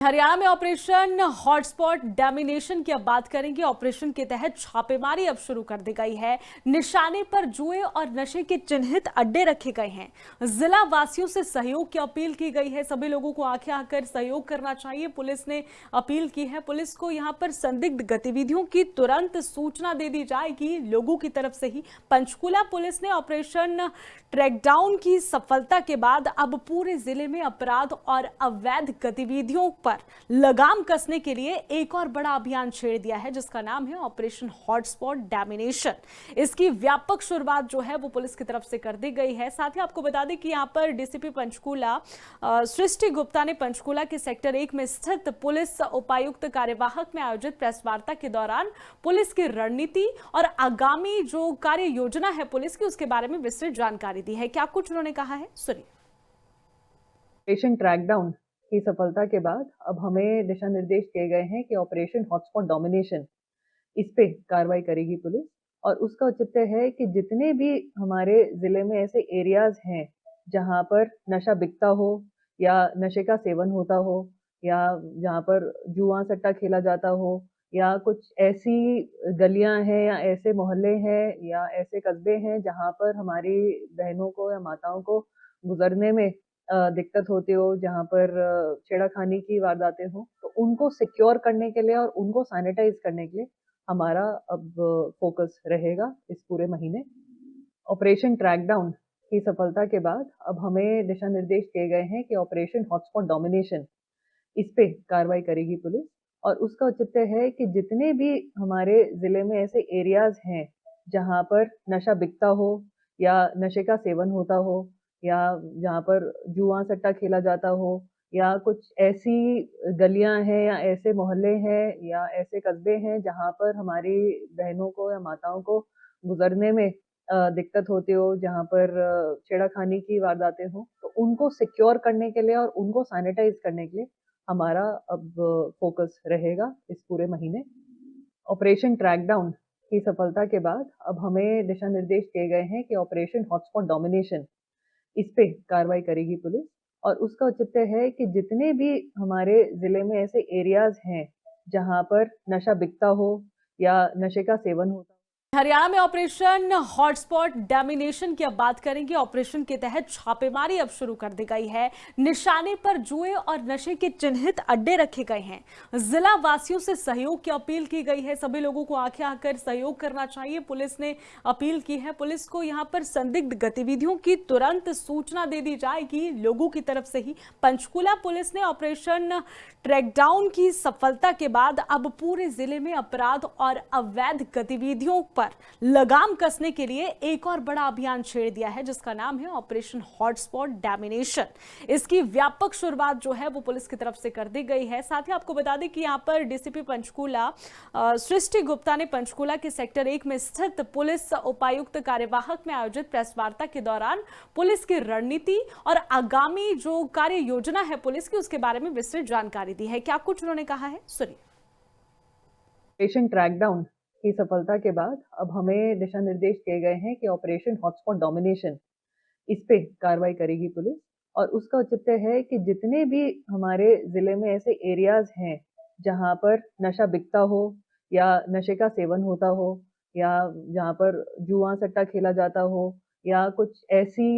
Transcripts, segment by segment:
हरियाणा में operation hotspot डैमिनेशन की अब बात करेंगे। ऑपरेशन के तहत छापेमारी अब शुरू कर दी गई है। निशाने पर जुए और नशे के चिन्हित अड्डे रखे गए हैं। जिला वासियों से सहयोग की अपील की गई है। सभी लोगों को आगे आकर सहयोग करना चाहिए, पुलिस ने अपील की है। पुलिस को यहां पर संदिग्ध गतिविधियों की तुरंत सूचना दे दी जाएगी लोगों की तरफ से ही। पंचकूला पुलिस ने ऑपरेशन ट्रैकडाउन की सफलता के बाद अब पूरे जिले में अपराध और अवैध गतिविधियों पर लगाम कसने के लिए एक और बड़ा अभियान छेड़ दिया है, जिसका नाम है ऑपरेशन हॉटस्पॉट डैमिनेशन। इसकी व्यापक शुरुआत जो है वो पुलिस की तरफ से कर दी गई है। साथ ही आपको बता दें कि यहां पर डीसीपी पंचकूला सृष्टि गुप्ता ने पंचकूला के सेक्टर 1 में स्थित पुलिस उपायुक्त कार्यवाहक में आयोजित प्रेस वार्ता के दौरान पुलिस की रणनीति और आगामी जो कार्य योजना है पुलिस की, उसके बारे में विस्तृत जानकारी दी है। क्या कुछ उन्होंने कहा है, सुनिए। ऑपरेशन ट्रैकडाउन की सफलता के बाद अब हमें दिशा निर्देश दिए गए हैं कि ऑपरेशन हॉटस्पॉट डोमिनेशन इस पे कार्रवाई करेगी पुलिस। और उसका औचित्य है कि जितने भी हमारे जिले में ऐसे एरियाज हैं जहां पर नशा बिकता हो या नशे का सेवन होता हो या जहां पर जुआ सट्टा खेला जाता हो या कुछ ऐसी गलियां हैं या ऐसे मोहल्ले हैं या ऐसे कस्बे हैं जहां पर हमारी बहनों को या माताओं को गुजरने में दिक्कत होती हो, जहाँ पर छेड़खानी की वारदातें हों, तो उनको सिक्योर करने के लिए और उनको सैनिटाइज़ करने के लिए हमारा अब फ़ोकस रहेगा इस पूरे महीने। ऑपरेशन ट्रैकडाउन की सफलता के बाद अब हमें दिशा निर्देश दिए गए हैं कि ऑपरेशन हॉटस्पॉट डोमिनेशन इस पे कार्रवाई करेगी पुलिस। और उसका औचित्य है कि जितने भी हमारे ज़िले में ऐसे एरियाज़ हैं, जहाँ पर नशा बिकता हो या नशे का सेवन होता हो या जहाँ पर जुआ सट्टा खेला जाता हो या कुछ ऐसी गलियां हैं या ऐसे मोहल्ले हैं या ऐसे कस्बे हैं जहाँ पर हमारी बहनों को या माताओं को गुजरने में दिक्कत होती हो, जहाँ पर छेड़खानी की वारदातें हों, तो उनको सिक्योर करने के लिए और उनको सैनिटाइज करने के लिए हमारा अब फ़ोकस रहेगा इस पूरे महीने। ऑपरेशन ट्रैकडाउन की सफलता के बाद अब हमें दिशा निर्देश दिए गए हैं कि ऑपरेशन हॉटस्पॉट डोमिनेशन इस पे कार्रवाई करेगी पुलिस। और उसका औचित्य है कि जितने भी हमारे ज़िले में ऐसे एरियाज़ हैं, जहाँ पर नशा बिकता हो या नशे का सेवन होता हो। हरियाणा में ऑपरेशन हॉटस्पॉट डैमिनेशन की अब बात करेंगे। ऑपरेशन के तहत छापेमारी अब शुरू कर दी गई है। निशाने पर जुए और नशे के चिन्हित अड्डे रखे गए हैं। जिला वासियों से सहयोग की अपील की गई है। सभी लोगों को आगे आकर सहयोग करना चाहिए, पुलिस ने अपील की है। पुलिस को यहां पर संदिग्ध गतिविधियों की तुरंत सूचना दे दी जाएगी लोगों की तरफ से ही। पंचकूला पुलिस ने ऑपरेशन ट्रैकडाउन की सफलता के बाद अब पूरे जिले में अपराध और अवैध गतिविधियों पर लगाम कसने के लिए एक और बड़ा अभियान छेड़ दिया है, जिसका नाम है ऑपरेशन हॉटस्पॉट डैमिनेशन। इसकी व्यापक शुरुआत जो है वो पुलिस की तरफ से कर दी गई है। साथ ही आपको बता दें कि यहां पर डीसीपी पंचकूला सृष्टि गुप्ता ने पंचकूला के सेक्टर 1 में स्थित पुलिस उपायुक्त कार्यवाहक में आयोजित प्रेस वार्ता के दौरान पुलिस की रणनीति और आगामी जो कार्य योजना है पुलिस की, उसके बारे में विस्तृत जानकारी दी है। क्या कुछ उन्होंने कहा है, सुनिए। ऑपरेशन ट्रैकडाउन की सफलता के बाद अब हमें दिशा निर्देश दिए गए हैं कि ऑपरेशन हॉटस्पॉट डोमिनेशन इस पे कार्रवाई करेगी पुलिस। और उसका औचित्य है कि जितने भी हमारे ज़िले में ऐसे एरियाज़ हैं, जहाँ पर नशा बिकता हो या नशे का सेवन होता हो या जहाँ पर जुआ सट्टा खेला जाता हो या कुछ ऐसी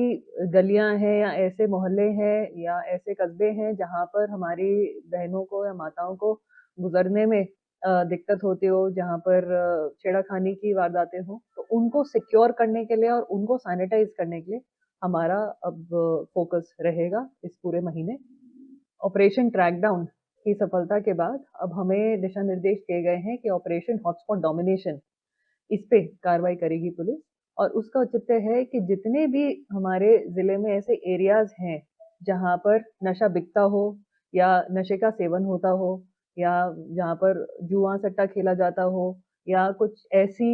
गलियां हैं या ऐसे मोहल्ले हैं या ऐसे कस्बे हैं जहाँ पर हमारी बहनों को या माताओं को गुजरने में दिक्कत होती हो, जहाँ पर छेड़खानी की वारदातें हों, तो उनको सिक्योर करने के लिए और उनको सैनिटाइज करने के लिए हमारा अब फ़ोकस रहेगा इस पूरे महीने। ऑपरेशन ट्रैकडाउन की सफलता के बाद अब हमें दिशा निर्देश दिए गए हैं कि ऑपरेशन हॉटस्पॉट डोमिनेशन इस पे कार्रवाई करेगी पुलिस। और उसका औचित्य है कि जितने भी हमारे ज़िले में ऐसे एरियाज़ हैं, जहाँ पर नशा बिकता हो या नशे का सेवन होता हो या जहाँ पर जुआ सट्टा खेला जाता हो या कुछ ऐसी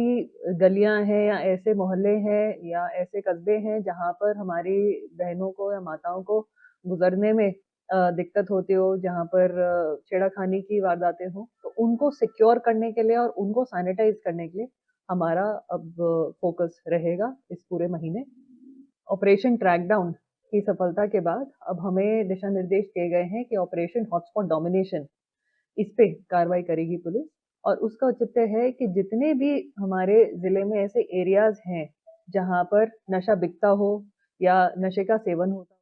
गलियां हैं या ऐसे मोहल्ले हैं या ऐसे कस्बे हैं जहाँ पर हमारी बहनों को या माताओं को गुजरने में दिक्कत होती हो, जहाँ पर छेड़खानी की वारदातें हों, तो उनको सिक्योर करने के लिए और उनको सैनिटाइज करने के लिए हमारा अब फ़ोकस रहेगा इस पूरे महीने। ऑपरेशन ट्रैकडाउन की सफलता के बाद अब हमें दिशा निर्देश दिए गए हैं कि ऑपरेशन हॉटस्पॉट डोमिनेशन इस पे कार्रवाई करेगी पुलिस और उसका औचित्य है कि जितने भी हमारे ज़िले में ऐसे एरियाज़ हैं, जहाँ पर नशा बिकता हो या नशे का सेवन होता हो